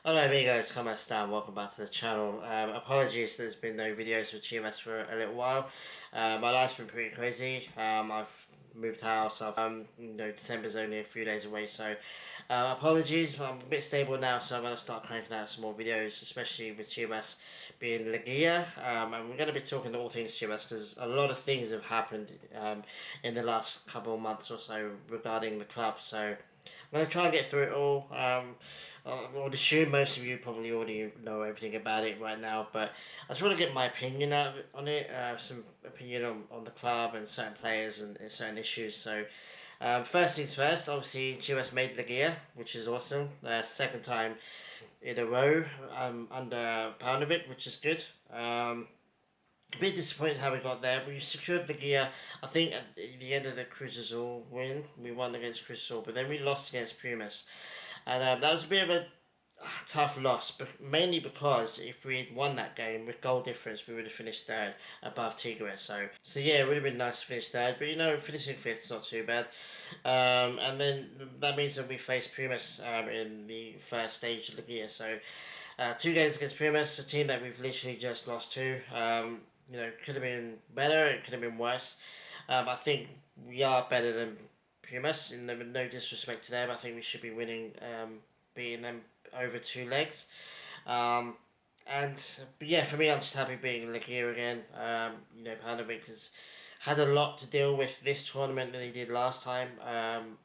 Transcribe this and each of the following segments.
Hello amigos, como están? Welcome back to the channel. Apologies there's been no videos with GMS for a little while. My life's been pretty crazy. I've moved house, December's only a few days away, so apologies, but I'm a bit stable now, so I'm going to start cranking out some more videos, especially with GMS being Liguilla. And we're going to be talking all things GMS because a lot of things have happened in the last couple of months or so regarding the club, so I'm going to try and get through it all. I would assume most of you probably already know everything about it right now, but I just want to get my opinion out on it, some opinion on the club and certain players and certain issues. So, first things first, obviously, Chivas made the gear, which is awesome. Second time in a row under Paunovic, which is good. A bit disappointed how we got there. We secured the gear. I think at the end of the Cruz Azul win, we won against Cruz Azul, but then we lost against Pumas. And that was a bit of a tough loss, but mainly because if we had won that game with goal difference, we would have finished third above Tigres. So yeah, it would have been nice to finish third, but finishing fifth is not too bad. And then that means that we face Pumas in the first stage of the year. So 2 games against Pumas, a team that we've literally just lost to. Could have been better. It could have been worse. I think we are better than Pumas. In no disrespect to them, I think we should be winning, beating them over 2 legs. Um, but yeah, for me, I'm just happy being in Liguilla again. Panovic has had a lot to deal with this tournament than he did last time.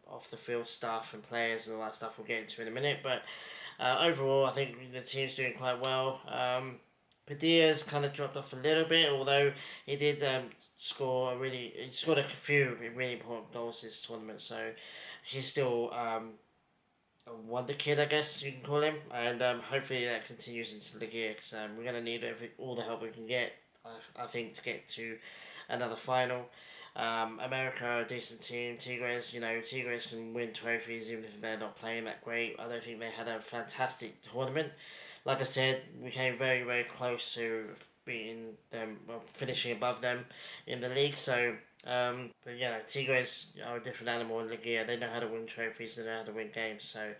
Off the field stuff and players and all that stuff we'll get into in a minute. But overall, I think the team's doing quite well. Padilla's kind of dropped off a little bit, although he did he scored a few really important goals this tournament, so he's still a wonder kid, I guess you can call him, and hopefully that continues into the gear because we're going to need all the help we can get, I think, to get to another final. America are a decent team. Tigres can win trophies even if they're not playing that great. I don't think they had a fantastic tournament. Like I said, we came very, very close to beating them, well, finishing above them in the league. So, but Tigres are a different animal in Liguilla. They know how to win trophies. They know how to win games. So,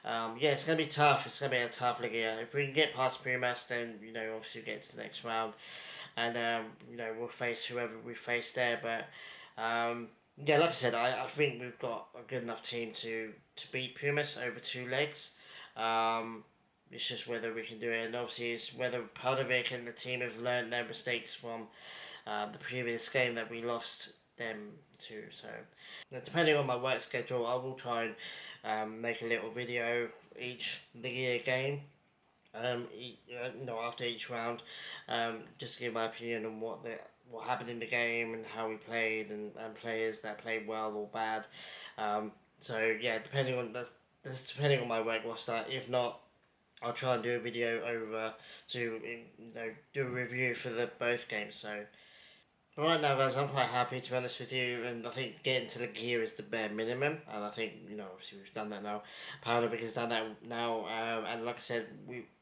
yeah, it's going to be tough. It's going to be a tough Liguilla. If we can get past Pumas, then obviously get to the next round, and we'll face whoever we face there. But yeah, like I said, I think we've got a good enough team to beat Pumas over 2 legs. Um, it's just whether we can do it, and obviously it's whether Paunovic and the team have learned their mistakes from the previous game that we lost them to. So, depending on my work schedule, I will try and make a little video each Liga game. After each round, just to give my opinion on what happened in the game and how we played and players that played well or bad. So yeah, depending on my work roster. If not, I'll try and do a video over to do a review for the both games. So, but right now, guys, I'm quite happy to be honest with you, and I think getting to the gear is the bare minimum, and I think obviously we've done that now. Paunovic has done that now, and like I said,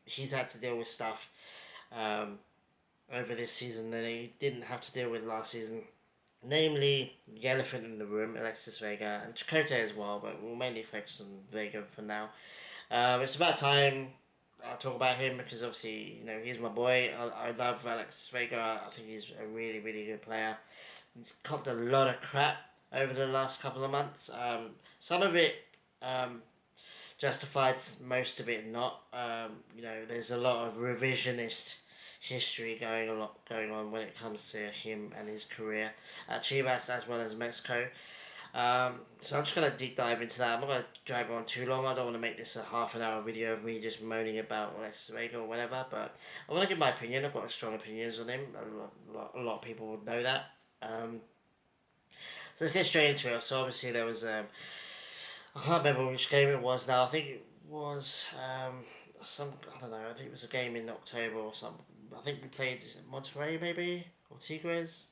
he's had to deal with stuff um, over this season that he didn't have to deal with last season. Namely, the elephant in the room, Alexis Vega, and Chicharito as well, but we'll mainly focus on Vega for now. It's about time I talk about him because obviously he's my boy. I love Alex Vega. I think he's a really really good player. He's copped a lot of crap over the last couple of months. Some of it justified, most of it not. There's a lot of revisionist history going on when it comes to him and his career at Chivas as well as Mexico. So I'm just going to deep dive into that. I'm not going to drag on too long. I don't want to make this a half an hour video of me just moaning about Lex Vega or whatever, but I want to give my opinion. I've got strong opinions on him. A lot of people would know that. So let's get straight into it. So obviously there was, I can't remember which game it was now. I think it was I don't know, I think it was a game in October or something. I think we played Monterrey maybe, or Tigres.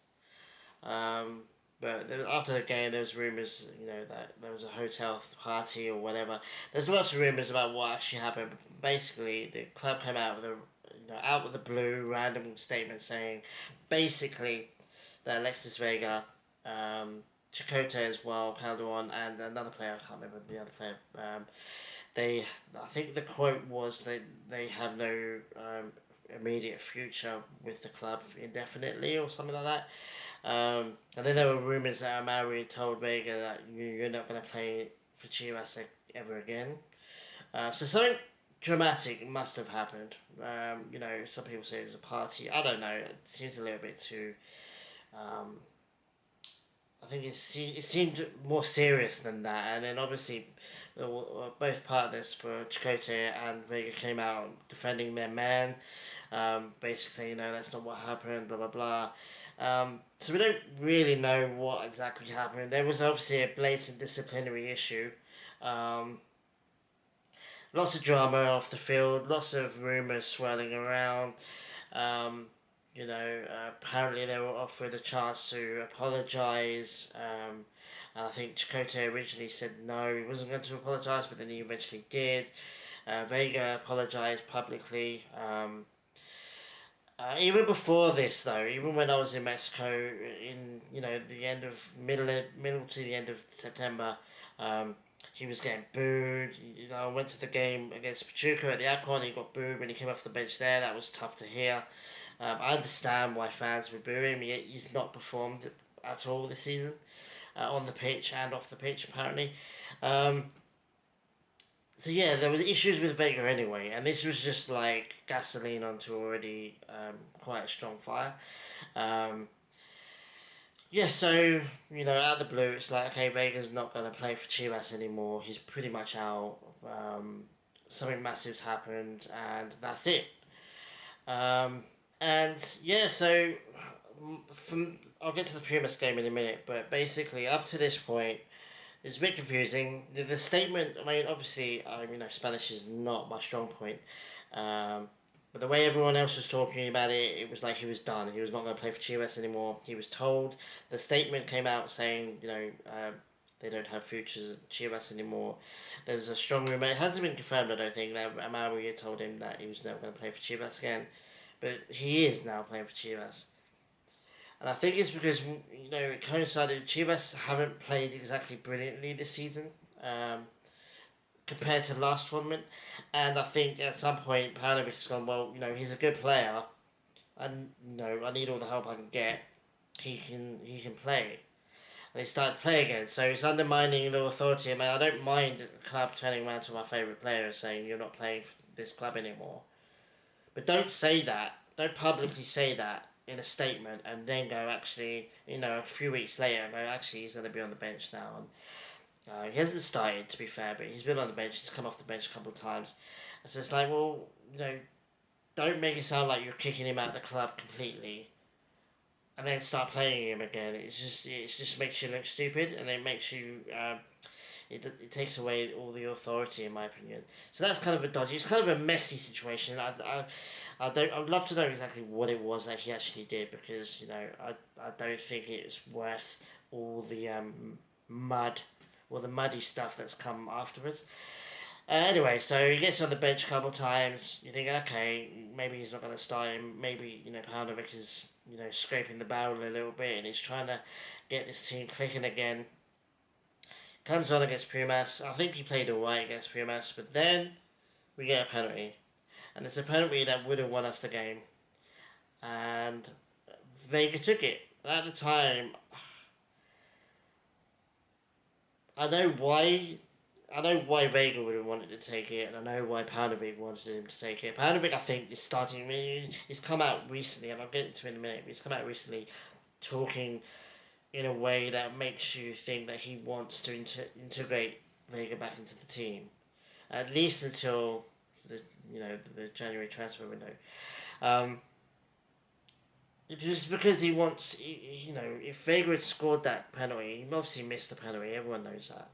But after the game, there was rumors, that there was a hotel party or whatever. There's lots of rumors about what actually happened. Basically, the club came out with out with the blue random statement saying, basically, that Alexis Vega, Chakotay as well, Calderon, and another player, I can't remember the other player, I think the quote was that they have no immediate future with the club indefinitely or something like that. And then there were rumours that Amari told Vega that you're not going to play for Chivas ever again. So something dramatic must have happened. Some people say it was a party. I don't know. It seems a little bit too. Um, I think it seemed more serious than that. And then obviously, both partners for Chicharito and Vega came out defending their man, basically saying, that's not what happened, blah, blah, blah. So we don't really know what exactly happened. There was obviously a blatant disciplinary issue. Lots of drama off the field, lots of rumours swirling around. Um, Apparently they were offered a chance to apologise. And I think Chakotay originally said no, he wasn't going to apologise, but then he eventually did. Vega apologised publicly. Even before this, though, even when I was in Mexico, in the end of middle to the end of September, he was getting booed. I went to the game against Pachuca at the Akron. He got booed when he came off the bench there. That was tough to hear. I understand why fans were booing him. He's not performed at all this season, on the pitch and off the pitch, apparently. So yeah, there was issues with Vega anyway, and this was just like gasoline onto already quite a strong fire. So out of the blue, it's like, okay, Vega's not going to play for Chivas anymore. He's pretty much out. Something massive's happened, and that's it. So I'll get to the Pumas game in a minute, but basically up to this point, it's a bit confusing. The statement, I mean, obviously, Spanish is not my strong point. But the way everyone else was talking about it, it was like he was done. He was not going to play for Chivas anymore. He was told. The statement came out saying, they don't have futures at Chivas anymore. There was a strong rumour. It hasn't been confirmed, I don't think, that Amari told him that he was never going to play for Chivas again. But he is now playing for Chivas. And I think it's because, it coincided. Chivas haven't played exactly brilliantly this season, compared to the last tournament. And I think at some point, Paunovic's gone, well, he's a good player. And, I need all the help I can get. He can play. And he started to play again. So it's undermining the authority. I mean, I don't mind the club turning around to my favourite player and saying, you're not playing for this club anymore. But don't say that. Don't publicly say that in a statement and then go, actually, a few weeks later, go, actually, he's going to be on the bench now. And he hasn't started, to be fair, but he's been on the bench. He's come off the bench a couple of times. And so it's like, well, don't make it sound like you're kicking him out of the club completely and then start playing him again. It just makes you look stupid, and it makes you... It takes away all the authority, in my opinion. So that's kind of a dodgy. It's kind of a messy situation. I'd love to know exactly what it was that he actually did, because I don't think it's worth all the mud or the muddy stuff that's come afterwards. Anyway, so he gets on the bench a couple of times. You think, okay, maybe he's not going to start him. Maybe Paunovic is scraping the barrel a little bit, and he's trying to get this team clicking again. Comes on against Pumas. I think he played alright against Pumas, but then we get a penalty. And it's a penalty that would have won us the game. And Vega took it. At the time, I know why Vega would have wanted to take it, and I know why Paunovic wanted him to take it. Paunovic, I think, is starting... he's come out recently, and I'll get into it in a minute, but he's come out recently talking in a way that makes you think that he wants to integrate Vega back into the team, at least until the January transfer window. Just because he wants, if Vega had scored that penalty, he obviously missed the penalty. Everyone knows that.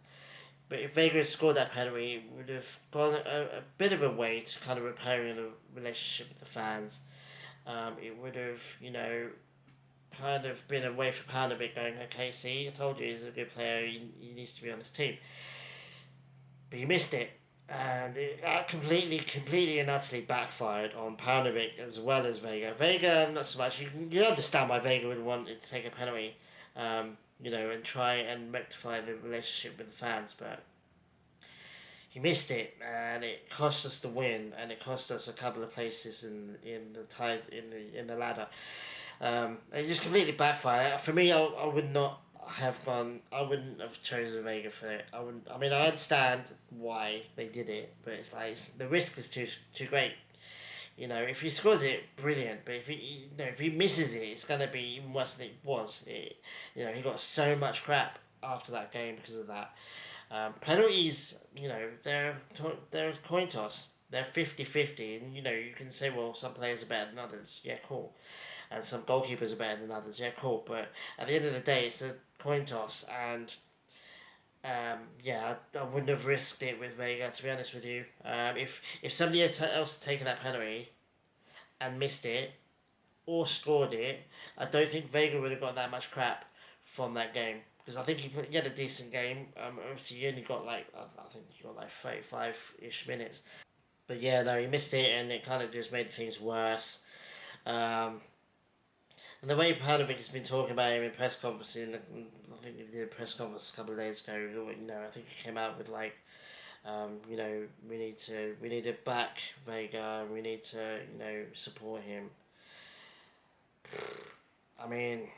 But if Vega had scored that penalty, it would have gone a bit of a way to kind of repairing the relationship with the fans. It would have, kind of been a way for Paunovic going, okay, see, I told you he's a good player, he needs to be on this team. But he missed it, and it completely and utterly backfired on Paunovic as well as Vega. Vega, not so much. You can understand why Vega would want to take a penalty, and try and rectify the relationship with the fans, but he missed it, and it cost us the win, and it cost us a couple of places in the tide in the ladder. It just completely backfired. For me, I would not have gone. I wouldn't have chosen Vega for it. I wouldn't. I mean, I understand why they did it, but the risk is too great. If he scores it, brilliant. But if he misses it, it's gonna be even worse than it was. He got so much crap after that game because of that. Penalties, they're a coin toss. They're 50-50, and you can say, well, some players are better than others. Yeah, cool. And some goalkeepers are better than others. Yeah, cool. But at the end of the day, it's a coin toss, and yeah, I wouldn't have risked it with Vega, to be honest with you. If somebody else had taken that penalty and missed it or scored it, I don't think Vega would have got that much crap from that game. Because I think he had a decent game. Obviously, he only got I think he got like 35-ish minutes. But yeah, no, he missed it, and it kind of just made things worse. Um, and the way Pavlovic has been talking about him in press conferences, I think he did a press conference a couple of days ago. I think he came out with we need to back Vega. We need to support him. I mean,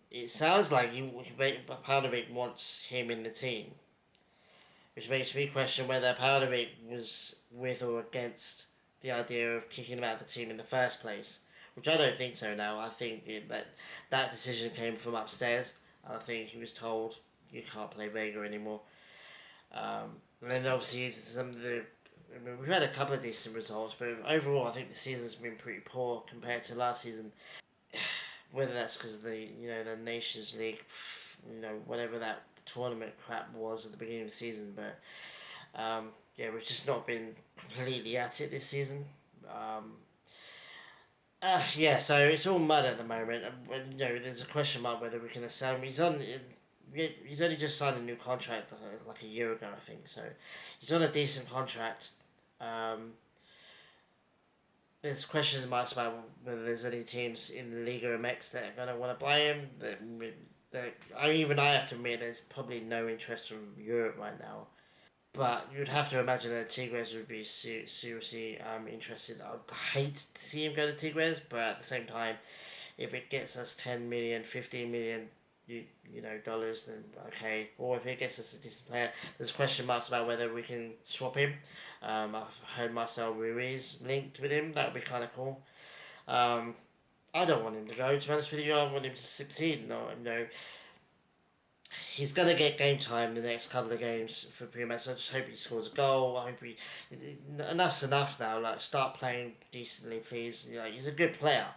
it sounds like Pavlovic wants him in the team, which makes me question whether Pavlovic was with or against the idea of kicking him out of the team in the first place. Which I don't think so now. I think that decision came from upstairs. And I think he was told, you can't play Vega anymore. And then obviously we've had a couple of decent results, but overall I think the season's been pretty poor compared to last season. Whether that's because of the Nations League, whatever that tournament crap was at the beginning of the season, but yeah, we've just not been completely at it this season. Yeah, so it's all mud at the moment. There's a question mark whether we can assume He's only just signed a new contract like a year ago, I think. So he's on a decent contract. Um, there's questions marks about whether there's any teams in the Liga MX that are gonna want to buy him. I have to admit, there's probably no interest from Europe right now. But you'd have to imagine that Tigres would be seriously interested. I'd hate to see him go to Tigres, but at the same time, if it gets us 10 million, 15 million, dollars, then okay. Or if it gets us a decent player, there's question marks about whether we can swap him. I've heard Marcel Ruiz linked with him. That would be kind of cool. I don't want him to go. To be honest with you, I want him to succeed. He's gonna get game time the next couple of games for Pumas. I just hope he scores a goal. I hope enough's enough now. Like, start playing decently, please. He's a good player.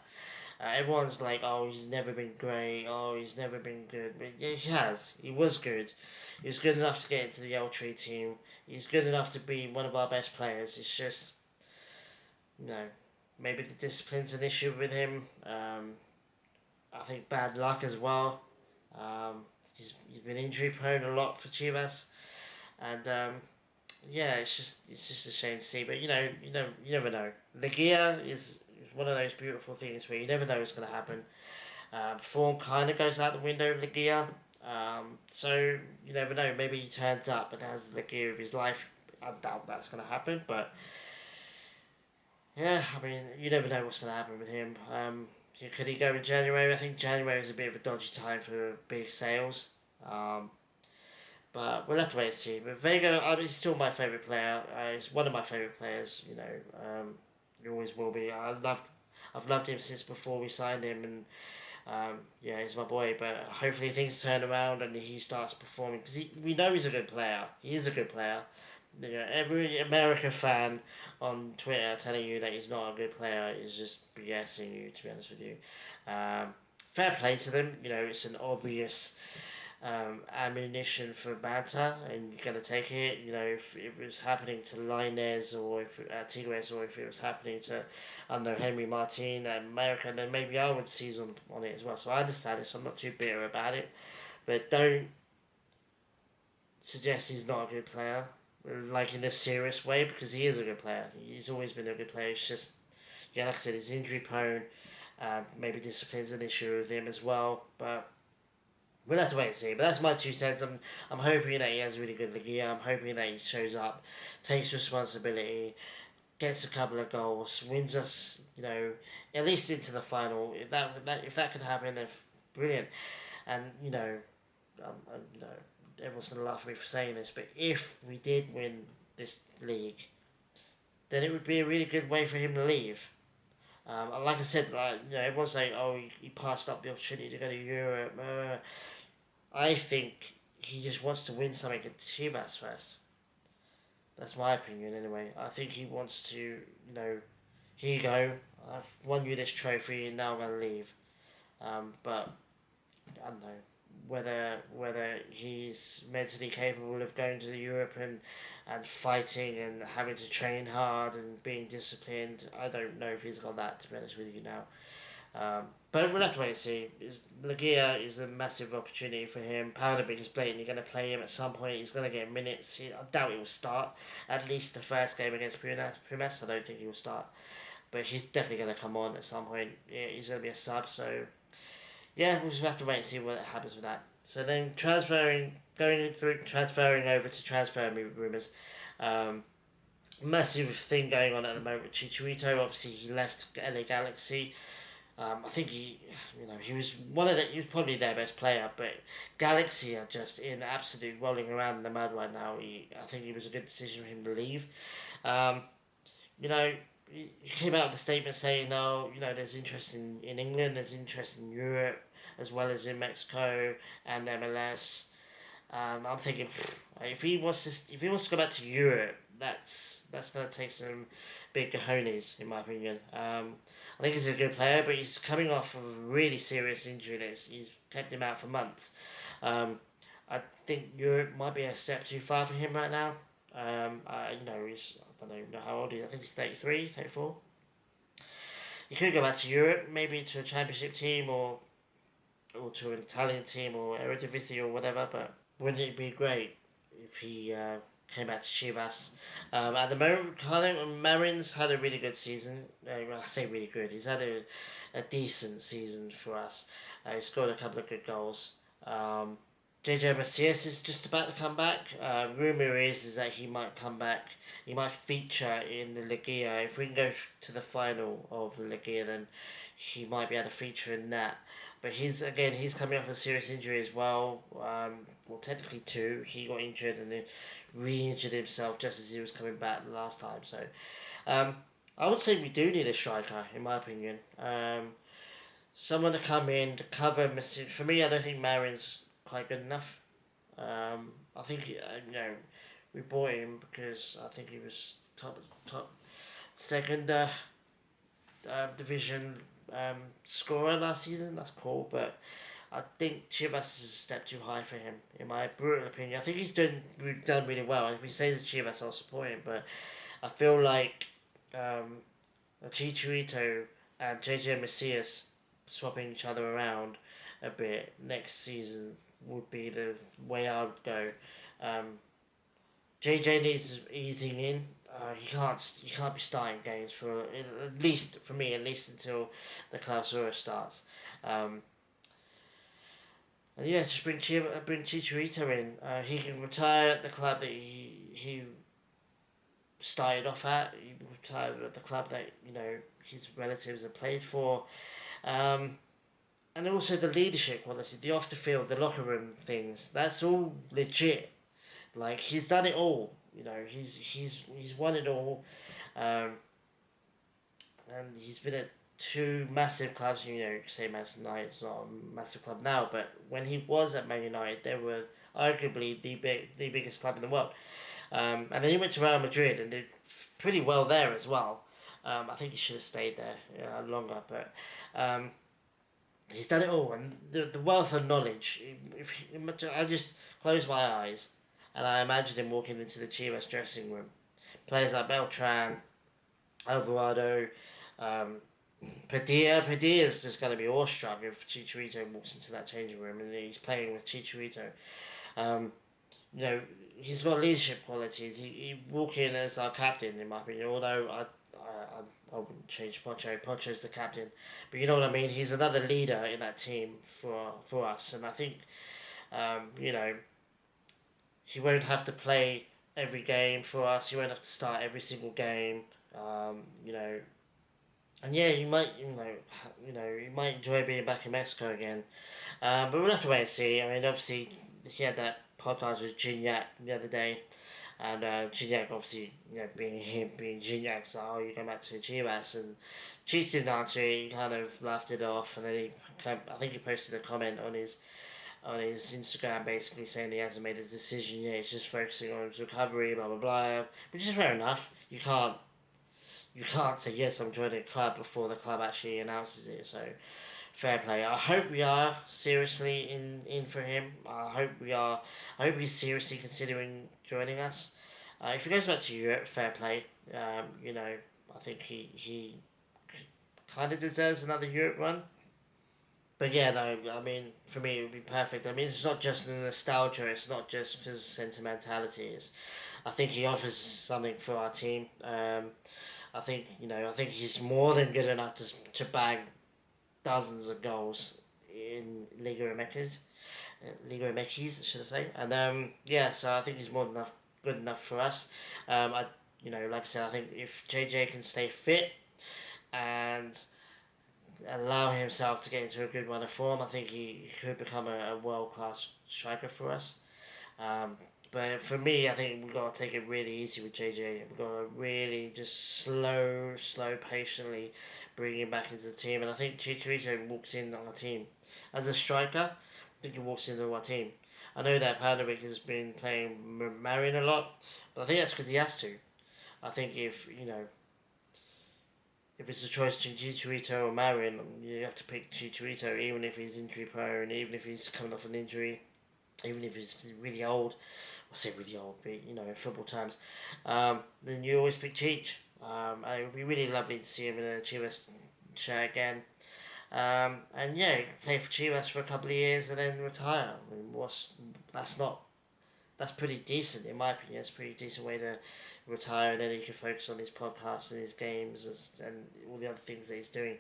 Everyone's like, oh, he's never been great. Oh, he's never been good. But yeah, he has. He was good. He was good enough to get into the L-Tree team. He's good enough to be one of our best players. It's just, maybe the discipline's an issue with him. I think bad luck as well. He's been injury prone a lot for Chivas, and yeah, it's just a shame to see. But you never know. Liguilla is one of those beautiful things where you never know what's going to happen. Form kind of goes out the window of Liguilla, so you never know. Maybe he turns up and has the Liguilla of his life. I doubt that's going to happen, but yeah, I mean, you never know what's going to happen with him. Could he go in January? I think January is a bit of a dodgy time for big sales. But we'll have to wait and see. But Vega, he's still my favourite player. He's one of my favourite players. He always will be. I've loved him since before we signed him, and yeah, he's my boy. But hopefully things turn around and he starts performing, because we know he's a good player. He is a good player. Every America fan on Twitter telling you that he's not a good player is just BSing you, to be honest with you. Fair play to them. It's an obvious ammunition for banter, and you're going to take it. If it was happening to Linez or Tigres, or if it was happening to, I don't know, Henry Martin and America, then maybe I would seize on it as well. So I understand it, so I'm not too bitter about it. But don't suggest he's not a good player, like in a serious way, because he is a good player. He's always been a good player. It's just, yeah, like I said, he's injury prone. Maybe discipline's an issue with him as well. But we'll have to wait and see. But that's my 2 cents. I'm hoping that he has a really good Liguilla. I'm hoping that he shows up, takes responsibility, gets a couple of goals, wins us, at least into the final. If that could happen, then brilliant. And everyone's gonna laugh at me for saying this, but if we did win this league, then it would be a really good way for him to leave. And like I said, everyone's saying, "Oh, he passed up the opportunity to go to Europe." I think he just wants to win something at Chivas first. That's my opinion, anyway. I think he wants to, here you go. I've won you this trophy, and now I'm gonna leave. But I don't know whether he's mentally capable of going to Europe and fighting and having to train hard and being disciplined. I don't know if he's got that, to be honest with you now. But we'll have to wait and see. Liguilla is a massive opportunity for him. Paunovic is blatantly going to play him at some point. He's going to get minutes. I doubt he will start. At least the first game against Pumas, I don't think he will start. But he's definitely going to come on at some point. Yeah, he's going to be a sub, so yeah, we'll just have to wait and see what happens with that. So then transferring over to transfer rumours. Massive thing going on at the moment with Chicharito. Obviously, he left LA Galaxy. I think he was he was probably their best player, but Galaxy are just in absolute rolling around in the mud right now. I think it was a good decision for him to leave. Um, you know, he came out with a statement saying, no, there's interest in England, there's interest in Europe, as well as in Mexico and MLS. I'm thinking, if he wants to go back to Europe, that's going to take some big cojones, in my opinion. I think he's a good player, but he's coming off of a really serious injury he's kept him out for months. I think Europe might be a step too far for him right now. I don't know how old he is. I think he's 33, 34. He could go back to Europe, maybe to a championship team or to an Italian team or Eredivisie or whatever. But wouldn't it be great if he came back to Chivas? At the moment, Carlo Marin's had a really good season. I say really good. He's had a decent season for us. He scored a couple of good goals. JJ Macias is just about to come back. Rumour is that he might come back. He might feature in the Liguilla. If we can go to the final of the Liguilla, then he might be able to feature in that. But he's coming off a serious injury as well. Well, technically two. He got injured and then re-injured himself just as he was coming back the last time. So, I would say we do need a striker, in my opinion. Someone to come in to cover. For me, I don't think Marin's quite good enough. I think we bought him because I think he was top second division scorer last season. That's cool, but I think Chivas is a step too high for him, in my brutal opinion. I think he's done really well. If he stays at Chivas, I'll support him, but I feel like Chicharito and JJ Macias swapping each other around a bit next season would be the way I would go. JJ needs easing in. He can't be starting games for at least until the Clausura starts. And yeah, just bring Chicharito in. He can retire at the club that he started off at. He retired at the club that his relatives have played for. And also the leadership quality, the off the field, the locker room things. That's all legit. Like, he's done it all. He's won it all. And he's been at two massive clubs. Say Manchester United is not a massive club now, but when he was at Man United, they were arguably the biggest club in the world. And then he went to Real Madrid and did pretty well there as well. I think he should have stayed there longer, but he's done it all. And the wealth of knowledge. I just close my eyes and I imagine him walking into the Chivas dressing room. Players like Beltran, Alvarado, Padilla. Padilla's just going to be awestruck if Chicharito walks into that changing room and he's playing with Chicharito. He's got leadership qualities. He walk in as our captain, in my opinion. Although I I wouldn't change Pocho. Pocho's the captain, but you know what I mean. He's another leader in that team for us, and I think you know, he won't have to play every game for us. He won't have to start every single game. You know, and yeah, you might enjoy being back in Mexico again. But we'll have to wait and see. I mean, obviously, he had that podcast with Gignac the other day, and Gignac obviously, being him, being Gignac, so oh, you go back to Chivas, and Cheech didn't answer it. He kind of laughed it off, and then I think he posted a comment on his Instagram basically saying he hasn't made a decision yet. He's just focusing on his recovery, blah blah blah. Which is fair enough. You can't say yes, I'm joining a club before the club actually announces it. So fair play. I hope we are seriously in for him. I hope he's seriously considering joining us. If he goes back to Europe, fair play. I think he kind of deserves another Europe run. But yeah, no, I mean, for me, it would be perfect. I mean, it's not just the nostalgia, it's not just because of sentimentality. I think he offers something for our team. I think he's more than good enough to bag dozens of goals in Liga MX, should I say? And so I think he's more than good enough for us. Like I said, I think if JJ can stay fit and allow himself to get into a good run of form, I think he could become a world class striker for us. But for me, I think we've got to take it really easy with JJ. We've got to really just slow, patiently bring him back into the team. And I think Chicharito walks in on our team. As a striker, I think he walks into our team. I know that Paunovic has been playing Marin a lot, but I think that's because he has to. I think if it's a choice between Chicharito or Marin, you have to pick Chicharito, even if he's injury prone, even if he's coming off an injury, even if he's really old. I say really old, but in football terms, then you always pick Cheech. It would be really lovely to see him in a Chivas shirt again. And yeah, play for Chivas for a couple of years and then retire. I mean, that's pretty decent in my opinion. It's a pretty decent way to retire, and then he can focus on his podcast and his games and all the other things that he's doing.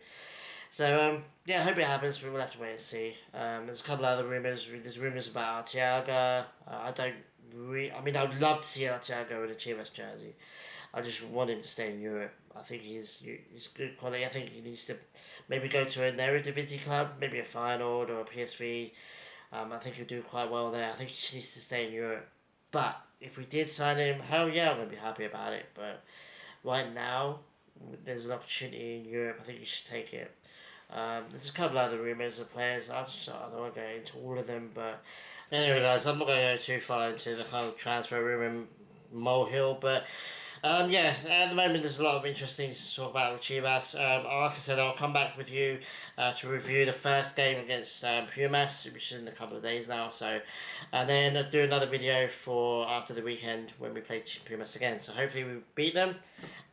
So I hope it happens, but we'll have to wait and see. There's a couple other rumours. There's rumours about Arteaga. I would love to see Arteaga in a Chivas jersey. I just want him to stay in Europe. I think he's good quality. I think he needs to maybe go to an Eredivisie club, maybe a Feyenoord or a PSV. I think he'll do quite well there. I think he just needs to stay in Europe. But if we did sign him, hell yeah, I'm going to be happy about it. But right now, there's an opportunity in Europe. I think you should take it. There's a couple other rumours of players. I don't want to go into all of them. But anyway, guys, I'm not going to go too far into the kind of transfer rumour molehill. But at the moment there's a lot of interesting things to talk about with Chivas. Like I said, I'll come back with you to review the first game against Pumas, which is in a couple of days now. So, and then I'll do another video for after the weekend when we play Pumas again. So hopefully we beat them,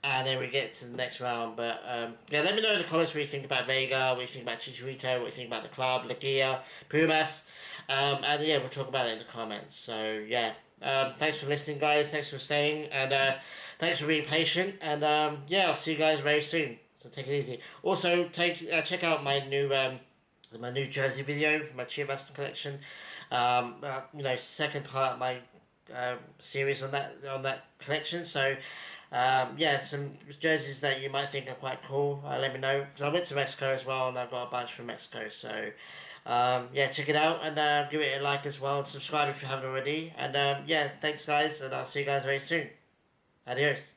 and then we get to the next round. But let me know in the comments what you think about Vega, what you think about Chicharito, what you think about the club, Liguilla, Pumas, and we'll talk about it in the comments. So thanks for listening, guys. Thanks for staying, and thanks for being patient. And I'll see you guys very soon. So take it easy. Also, check out my new jersey video for my Chivas collection. Second part of my series on that collection. So some jerseys that you might think are quite cool. Let me know, because I went to Mexico as well, and I've got a bunch from Mexico. So check it out, and give it a like as well, and subscribe if you haven't already. And thanks guys, and I'll see you guys very soon. Adios.